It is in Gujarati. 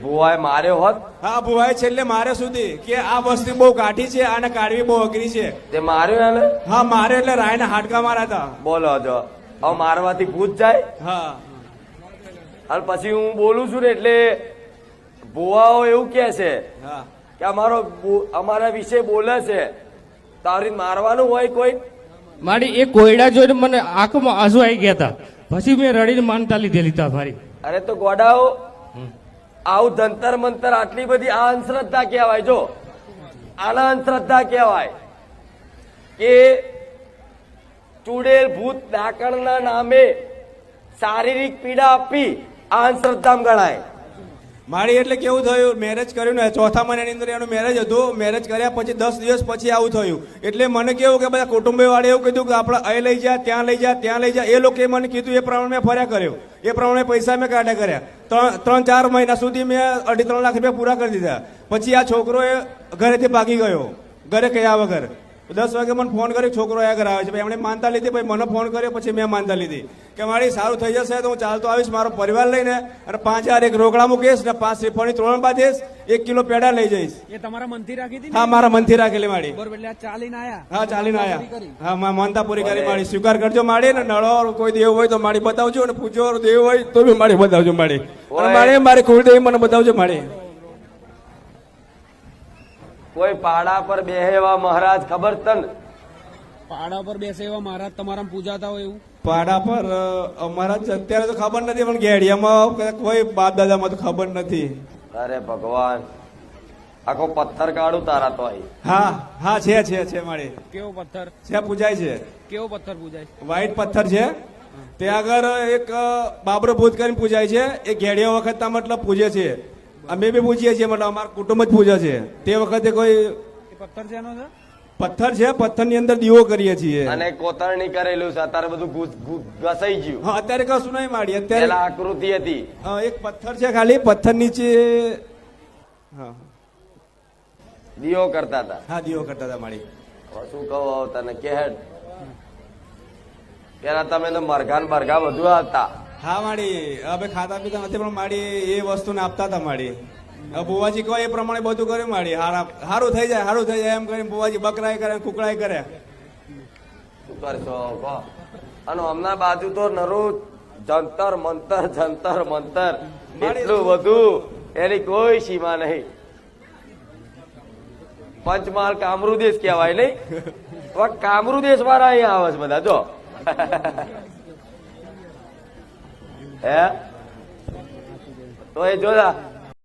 ભુવાએ માર્યો હોત? હા, ભુવાએ છેલ્લે મારે સુધી કે આ વસ્તુ બહુ કાઠી છે, આને કાઢવી બહુ અઘરી છે. તે માર્યો એને? હા, મારે એટલે રાયના હાડકા મારા હતા. બોલો જો, હવે મારવાથી ભૂત જાય? હા, અને પછી હું બોલું છું ને એટલે ભુવાઓ એવું કે છે હા, કે અમારા વિશે બોલે છે, તારી મારવાનું હોય કોઈ? મારી એ કોયડા જોઈને મને આંખમાં આંસુ આવી ગયા હતા. પછી મેં રડીને માનતા લીધેલી હતા મારી. અરે તો ગોડાઓ, આવું જંતર મંતર આટલી બધી આ અંધશ્રદ્ધા કહેવાય. જો આના અંધશ્રદ્ધા કહેવાય કે ચૂડેલ ભૂત ડાકણના નામે શારીરિક પીડા આપી આ અંધશ્રદ્ધામાં ગણાય. મારી એટલે કેવું થયું, મેરેજ કર્યું ને ચોથા મહિનાની અંદર એનું મેરેજ હતું. મેરેજ કર્યા પછી 10 દિવસ પછી આવું થયું. એટલે મને કેવું કે બધા કુટુંબી વાળે એવું કીધું કે આપણે અહીં લઈ જા, ત્યાં લઈ જા, ત્યાં લઈ જા. એ લોકોએ મને કીધું એ પ્રમાણે મેં ફર્યા કર્યો, એ પ્રમાણે પૈસા મેં કાઢ્યા કર્યા. 3-4 મહિના સુધી મેં 2.5-3 લાખ રૂપિયા પૂરા કરી દીધા. પછી આ છોકરો એ ઘરેથી ભાગી ગયો, ઘરે કયા વગર. 10 વાગે મને ફોન કર્યો, છોકરો આ ઘરે આવે છે. એમણે માનતા લીધી, પછી મને ફોન કર્યો, પછી મેં માનતા લીધી કે મારી સારું થઈ જશે તો હું ચાલતો આવીશ મારો પરિવાર લઈને, અને 5,000 એક રોકડા મૂકીશ ને 5 શ્રીફળની ત્રણ બાંધીશ, 1 કિલો પેડા લઈ જઈશ. એ તમારા મનથી રાખી હતી? હા, મારા મનથી રાખેલી માડી. બરોબર, એટલે આ ચાલીને આયા? હા, ચાલીને આયા. હા, માનતા પૂરી કરી માડી. સ્વીકાર કરજો માડી. ને નળો કોઈ દેવ હોય તો માડી બતાવજો, અને પૂછો દેવ હોય તો બી માડી બતાવજો માડી. અને માડી મારી કુળદેવી મને બતાવજો માડી. કોઈ પાડા પર બેહે એવા મહારાજ ખબર તન? પાડા પર બેસે એવા મહારાજ તમારા પૂજાતા હોય એવું? પાડા પર અમારા અત્યારે તો ખબર નથી, પણ ગેડિયામાં કોઈ બાપ દાદામાં તો ખબર નથી. અરે ભગવાન, આખો પથ્થર કાઢું તારા તો અહીં. હા, હા, છે માડી. કેવો પથ્થર છે, પૂજાય છે. કેવો પથ્થર પૂજાય? વ્હાઈટ પથ્થર છે. ત્યાં આગળ એક બાબરો ભૂત કરીને પૂજાય છે. એ ઘેડિયા વખત મતલબ પૂજે છે. અમે બી પૂજીએ છીએ, મતલબ અમારા કુટુંબ જ પૂજે છે. તે વખતે કોઈ પથ્થર છે એનો? પથ્થર છે, પથ્થર ની અંદર દીવો કરીએ છીએ. અને કોતરણી કરેલું છે. અત્યારે બધું ઘસાઈ ગયું. હા, અત્યારે કશું નહીં માડી. અત્યારે પેલા આકૃતિ હતી. એક પથ્થર છે ખાલી, પથ્થર નીચે હા દીવો કરતા હતા. હા, દીવો કરતા હતા માડી. શું કહું તને કે પેલા તમે તો મરઘા ને બરઘા બધું આવતા. હા માડી, હવે ખાતા પીતા નથી, પણ માડી એ વસ્તુને આપતા હતા માડી. બુવાજી કહો એ પ્રમાણે બધું કર્યું માડી. સારું થઈ જાય, સારું થઈ જાય એમ કરીને બુવાજી બકરાય કરે, કુકડાય કરે. શું કરશો કહો? અને હમણાં બાજુ તો નરું જંતર મંતર એટલું બધું, એની કોઈ સીમા નહીં. પંચમહાલ કામરૂ દેશ કહેવાય નહીં? કામરૂ દેશ વાળા અહીંયા આવે છે બધા. જો હે તો એ જોતા